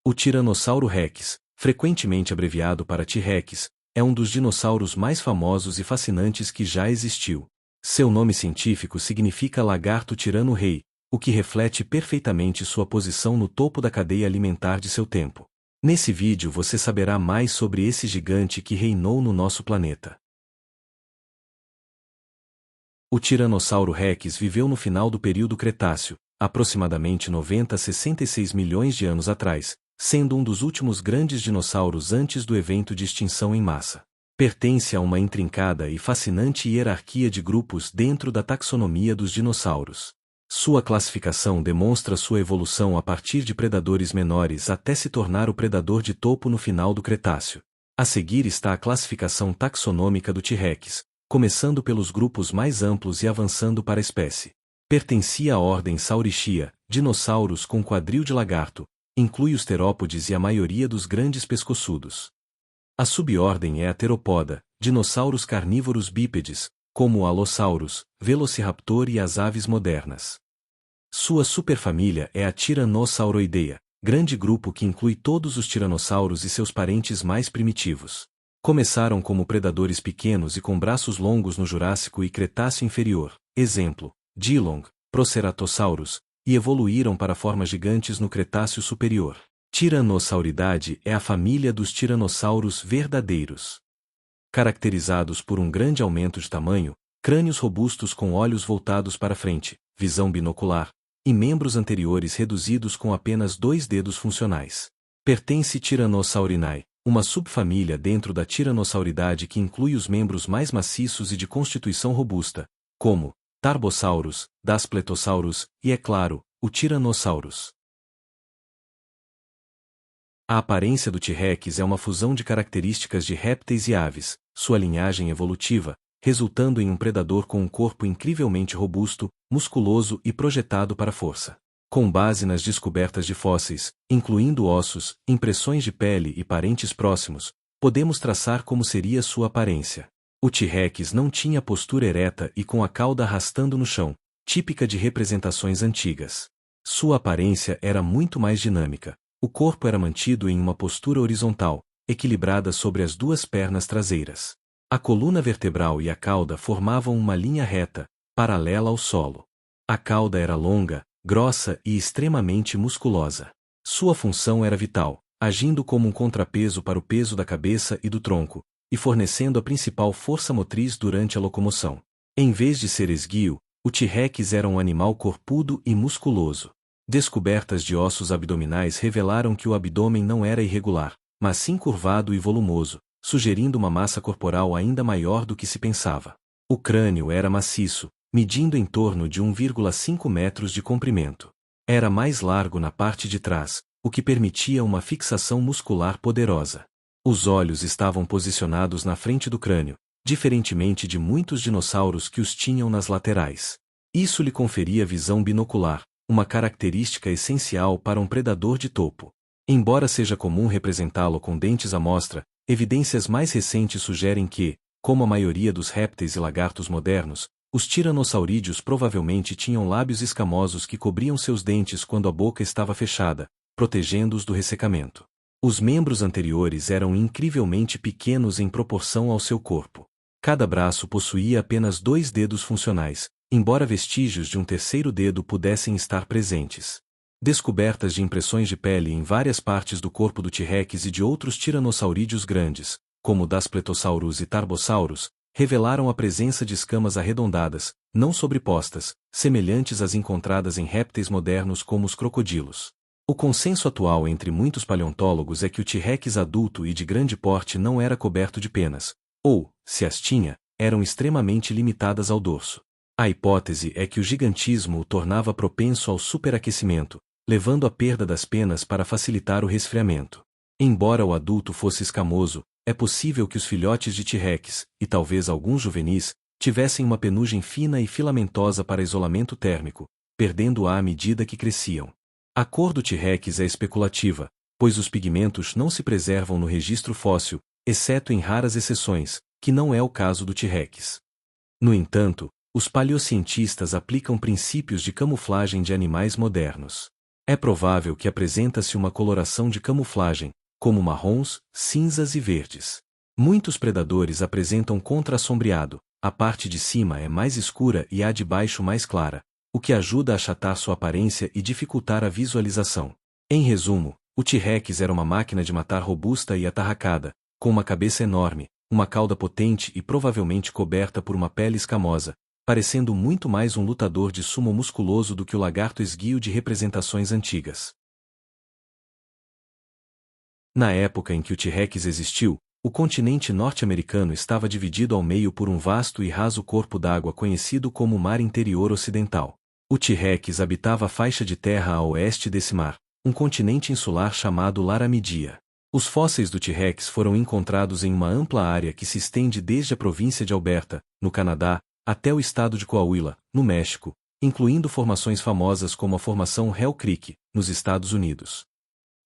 O Tiranossauro Rex, frequentemente abreviado para T-Rex, é um dos dinossauros mais famosos e fascinantes que já existiu. Seu nome científico significa lagarto tirano-rei, o que reflete perfeitamente sua posição no topo da cadeia alimentar de seu tempo. Nesse vídeo você saberá mais sobre esse gigante que reinou no nosso planeta. O Tiranossauro Rex viveu no final do período Cretáceo, aproximadamente 90 a 66 milhões de anos atrás, sendo um dos últimos grandes dinossauros antes do evento de extinção em massa. Pertence a uma intrincada e fascinante hierarquia de grupos dentro da taxonomia dos dinossauros. Sua classificação demonstra sua evolução a partir de predadores menores até se tornar o predador de topo no final do Cretáceo. A seguir está a classificação taxonômica do T-Rex, começando pelos grupos mais amplos e avançando para a espécie. Pertencia à ordem Saurischia, dinossauros com quadril de lagarto, inclui os terópodes e a maioria dos grandes pescoçudos. A subordem é a Theropoda, dinossauros carnívoros bípedes, como o Allosaurus, Velociraptor e as aves modernas. Sua superfamília é a Tyrannosauroidea, grande grupo que inclui todos os tiranossauros e seus parentes mais primitivos. Começaram como predadores pequenos e com braços longos no Jurássico e Cretáceo inferior, exemplo, Dillon, Proceratosaurus, e evoluíram para formas gigantes no Cretáceo superior. Tiranosauridade é a família dos tiranossauros verdadeiros. Caracterizados por um grande aumento de tamanho, crânios robustos com olhos voltados para frente, visão binocular, e membros anteriores reduzidos com apenas 2 dedos funcionais. Pertence Tyrannosaurinae, uma subfamília dentro da Tiranosauridade que inclui os membros mais maciços e de constituição robusta, como Tarbosaurus, Daspletosaurus e, é claro, o Tyrannosaurus. A aparência do T-Rex é uma fusão de características de répteis e aves, sua linhagem evolutiva, resultando em um predador com um corpo incrivelmente robusto, musculoso e projetado para a força. Com base nas descobertas de fósseis, incluindo ossos, impressões de pele e parentes próximos, podemos traçar como seria sua aparência. O T-Rex não tinha postura ereta e com a cauda arrastando no chão, típica de representações antigas. Sua aparência era muito mais dinâmica. O corpo era mantido em uma postura horizontal, equilibrada sobre as 2 pernas traseiras. A coluna vertebral e a cauda formavam uma linha reta, paralela ao solo. A cauda era longa, grossa e extremamente musculosa. Sua função era vital, agindo como um contrapeso para o peso da cabeça e do tronco, e fornecendo a principal força motriz durante a locomoção. Em vez de ser esguio, o T-Rex era um animal corpudo e musculoso. Descobertas de ossos abdominais revelaram que o abdômen não era irregular, mas sim curvado e volumoso, sugerindo uma massa corporal ainda maior do que se pensava. O crânio era maciço, medindo em torno de 1,5 metros de comprimento. Era mais largo na parte de trás, o que permitia uma fixação muscular poderosa. Os olhos estavam posicionados na frente do crânio, diferentemente de muitos dinossauros que os tinham nas laterais. Isso lhe conferia visão binocular, uma característica essencial para um predador de topo. Embora seja comum representá-lo com dentes à mostra, evidências mais recentes sugerem que, como a maioria dos répteis e lagartos modernos, os tiranossaurídeos provavelmente tinham lábios escamosos que cobriam seus dentes quando a boca estava fechada, protegendo-os do ressecamento. Os membros anteriores eram incrivelmente pequenos em proporção ao seu corpo. Cada braço possuía apenas 2 dedos funcionais, embora vestígios de um terceiro dedo pudessem estar presentes. Descobertas de impressões de pele em várias partes do corpo do T-Rex e de outros tiranossaurídeos grandes, como Daspletosaurus e Tarbosaurus, revelaram a presença de escamas arredondadas, não sobrepostas, semelhantes às encontradas em répteis modernos como os crocodilos. O consenso atual entre muitos paleontólogos é que o T-Rex adulto e de grande porte não era coberto de penas, ou, se as tinha, eram extremamente limitadas ao dorso. A hipótese é que o gigantismo o tornava propenso ao superaquecimento, levando à perda das penas para facilitar o resfriamento. Embora o adulto fosse escamoso, é possível que os filhotes de T-Rex, e talvez alguns juvenis, tivessem uma penugem fina e filamentosa para isolamento térmico, perdendo-a à medida que cresciam. A cor do T-Rex é especulativa, pois os pigmentos não se preservam no registro fóssil, exceto em raras exceções, que não é o caso do T-Rex. No entanto, os paleocientistas aplicam princípios de camuflagem de animais modernos. É provável que apresenta-se uma coloração de camuflagem, como marrons, cinzas e verdes. Muitos predadores apresentam contra-sombreado, a parte de cima é mais escura e a de baixo mais clara, o que ajuda a achatar sua aparência e dificultar a visualização. Em resumo, o T-Rex era uma máquina de matar robusta e atarracada, com uma cabeça enorme, uma cauda potente e provavelmente coberta por uma pele escamosa, parecendo muito mais um lutador de sumo musculoso do que o lagarto esguio de representações antigas. Na época em que o T-Rex existiu, o continente norte-americano estava dividido ao meio por um vasto e raso corpo d'água conhecido como Mar Interior Ocidental. O T-Rex habitava a faixa de terra a oeste desse mar, um continente insular chamado Laramidia. Os fósseis do T-Rex foram encontrados em uma ampla área que se estende desde a província de Alberta, no Canadá, até o estado de Coahuila, no México, incluindo formações famosas como a Formação Hell Creek, nos Estados Unidos.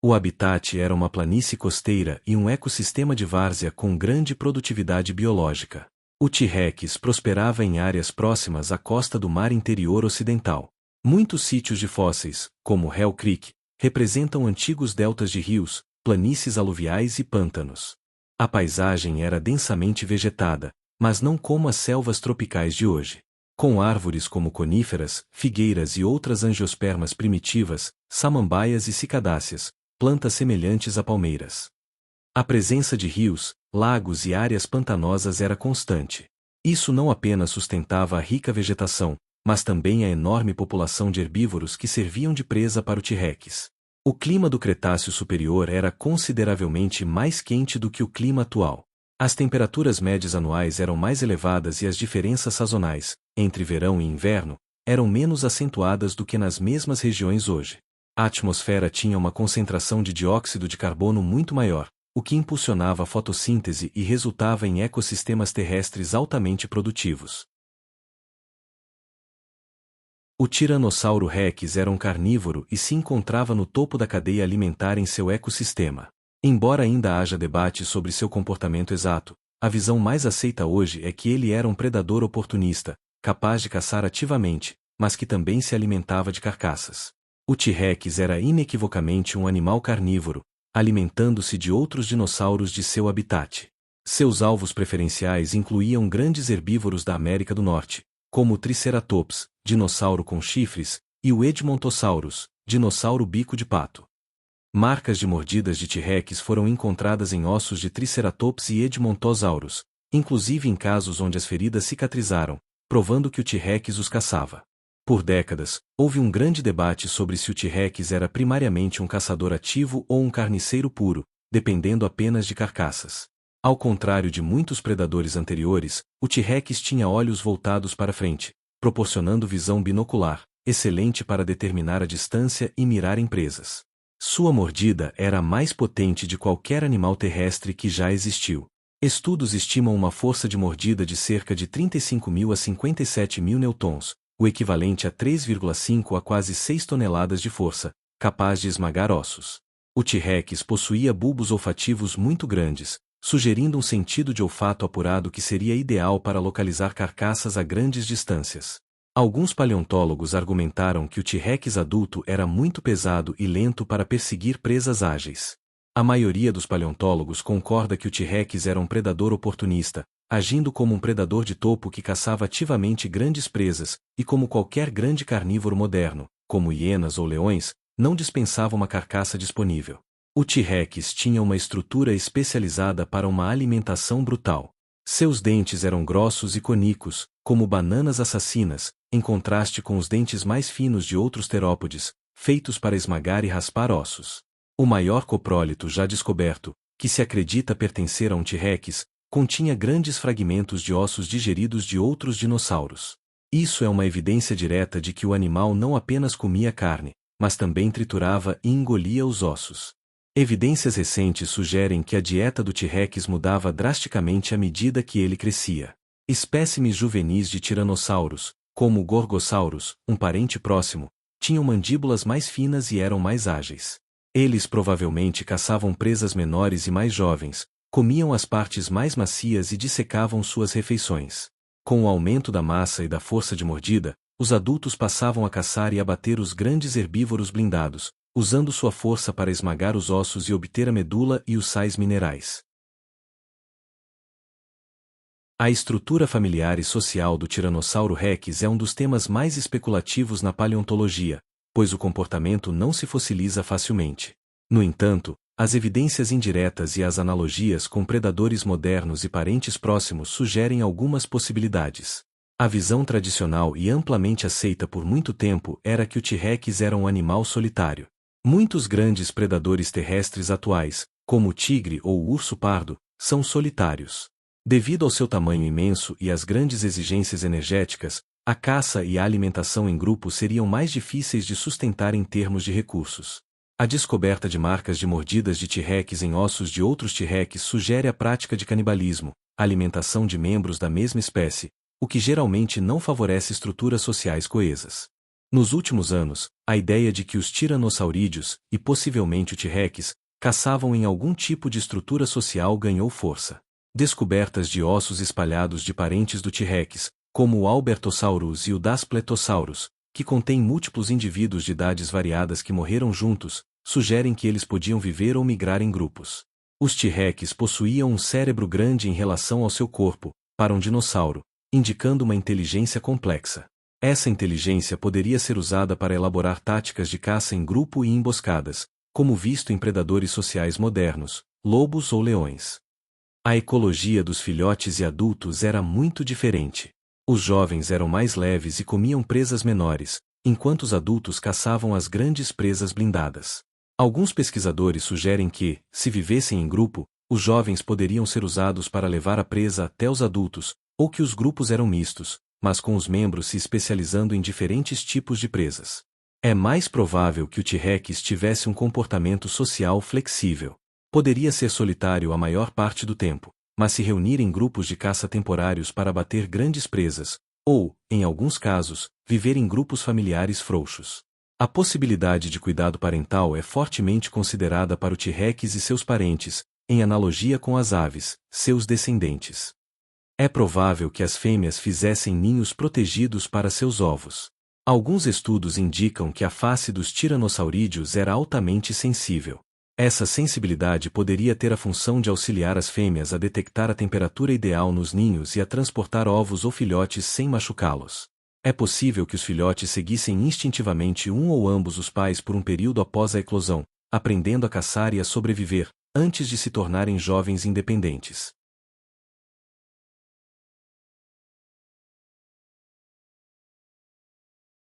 O habitat era uma planície costeira e um ecossistema de várzea com grande produtividade biológica. O T-Rex prosperava em áreas próximas à costa do Mar Interior Ocidental. Muitos sítios de fósseis, como Hell Creek, representam antigos deltas de rios, planícies aluviais e pântanos. A paisagem era densamente vegetada, mas não como as selvas tropicais de hoje. Com árvores como coníferas, figueiras e outras angiospermas primitivas, samambaias e cicadáceas, plantas semelhantes a palmeiras. A presença de rios, lagos e áreas pantanosas era constante. Isso não apenas sustentava a rica vegetação, mas também a enorme população de herbívoros que serviam de presa para o T-Rex. O clima do Cretáceo Superior era consideravelmente mais quente do que o clima atual. As temperaturas médias anuais eram mais elevadas e as diferenças sazonais, entre verão e inverno, eram menos acentuadas do que nas mesmas regiões hoje. A atmosfera tinha uma concentração de dióxido de carbono muito maior, o que impulsionava a fotossíntese e resultava em ecossistemas terrestres altamente produtivos. O Tiranossauro Rex era um carnívoro e se encontrava no topo da cadeia alimentar em seu ecossistema. Embora ainda haja debate sobre seu comportamento exato, a visão mais aceita hoje é que ele era um predador oportunista, capaz de caçar ativamente, mas que também se alimentava de carcaças. O T-Rex era inequivocamente um animal carnívoro, alimentando-se de outros dinossauros de seu habitat. Seus alvos preferenciais incluíam grandes herbívoros da América do Norte, como o Triceratops, dinossauro com chifres, e o Edmontosaurus, dinossauro bico de pato. Marcas de mordidas de T-Rex foram encontradas em ossos de Triceratops e Edmontosaurus, inclusive em casos onde as feridas cicatrizaram, provando que o T-Rex os caçava. Por décadas, houve um grande debate sobre se o T-Rex era primariamente um caçador ativo ou um carniceiro puro, dependendo apenas de carcaças. Ao contrário de muitos predadores anteriores, o T-Rex tinha olhos voltados para frente, proporcionando visão binocular, excelente para determinar a distância e mirar em presas. Sua mordida era a mais potente de qualquer animal terrestre que já existiu. Estudos estimam uma força de mordida de cerca de 35.000 a 57.000 newtons, o equivalente a 3,5 a quase 6 toneladas de força, capaz de esmagar ossos. O T-Rex possuía bulbos olfativos muito grandes, sugerindo um sentido de olfato apurado que seria ideal para localizar carcaças a grandes distâncias. Alguns paleontólogos argumentaram que o T-Rex adulto era muito pesado e lento para perseguir presas ágeis. A maioria dos paleontólogos concorda que o T-Rex era um predador oportunista, agindo como um predador de topo que caçava ativamente grandes presas, e como qualquer grande carnívoro moderno, como hienas ou leões, não dispensava uma carcaça disponível. O T-Rex tinha uma estrutura especializada para uma alimentação brutal. Seus dentes eram grossos e cônicos, como bananas assassinas, em contraste com os dentes mais finos de outros terópodes, feitos para esmagar e raspar ossos. O maior coprólito já descoberto, que se acredita pertencer a um T-Rex, continha grandes fragmentos de ossos digeridos de outros dinossauros. Isso é uma evidência direta de que o animal não apenas comia carne, mas também triturava e engolia os ossos. Evidências recentes sugerem que a dieta do T-Rex mudava drasticamente à medida que ele crescia. Espécimes juvenis de tiranossauros, como o Gorgosaurus, um parente próximo, tinham mandíbulas mais finas e eram mais ágeis. Eles provavelmente caçavam presas menores e mais jovens, comiam as partes mais macias e dissecavam suas refeições. Com o aumento da massa e da força de mordida, Os adultos passavam a caçar e abater os grandes herbívoros blindados, usando sua força para esmagar os ossos e obter a medula e os sais minerais. A estrutura familiar e social do Tiranossauro Rex é um dos temas mais especulativos na paleontologia, pois o comportamento não se fossiliza facilmente. No entanto, as evidências indiretas e as analogias com predadores modernos e parentes próximos sugerem algumas possibilidades. A visão tradicional e amplamente aceita por muito tempo era que o T-Rex era um animal solitário. Muitos grandes predadores terrestres atuais, como o tigre ou o urso pardo, são solitários. Devido ao seu tamanho imenso e às grandes exigências energéticas, a caça e a alimentação em grupo seriam mais difíceis de sustentar em termos de recursos. A descoberta de marcas de mordidas de T-Rex em ossos de outros T-Rex sugere a prática de canibalismo, alimentação de membros da mesma espécie, o que geralmente não favorece estruturas sociais coesas. Nos últimos anos, a ideia de que os tiranossaurídeos, e possivelmente o T-Rex, caçavam em algum tipo de estrutura social ganhou força. Descobertas de ossos espalhados de parentes do T-Rex, como o Albertosaurus e o Daspletosaurus, que contêm múltiplos indivíduos de idades variadas que morreram juntos, sugerem que eles podiam viver ou migrar em grupos. Os T-Rex possuíam um cérebro grande em relação ao seu corpo, para um dinossauro, indicando uma inteligência complexa. Essa inteligência poderia ser usada para elaborar táticas de caça em grupo e emboscadas, como visto em predadores sociais modernos, lobos ou leões. A ecologia dos filhotes e adultos era muito diferente. Os jovens eram mais leves e comiam presas menores, enquanto os adultos caçavam as grandes presas blindadas. Alguns pesquisadores sugerem que, se vivessem em grupo, os jovens poderiam ser usados para levar a presa até os adultos, ou que os grupos eram mistos, mas com os membros se especializando em diferentes tipos de presas. É mais provável que o T-Rex tivesse um comportamento social flexível. Poderia ser solitário a maior parte do tempo, mas se reunir em grupos de caça temporários para bater grandes presas, ou, em alguns casos, viver em grupos familiares frouxos. A possibilidade de cuidado parental é fortemente considerada para o T-Rex e seus parentes, em analogia com as aves, seus descendentes. É provável que as fêmeas fizessem ninhos protegidos para seus ovos. Alguns estudos indicam que a face dos tiranossaurídeos era altamente sensível. Essa sensibilidade poderia ter a função de auxiliar as fêmeas a detectar a temperatura ideal nos ninhos e a transportar ovos ou filhotes sem machucá-los. É possível que os filhotes seguissem instintivamente um ou ambos os pais por um período após a eclosão, aprendendo a caçar e a sobreviver, antes de se tornarem jovens independentes.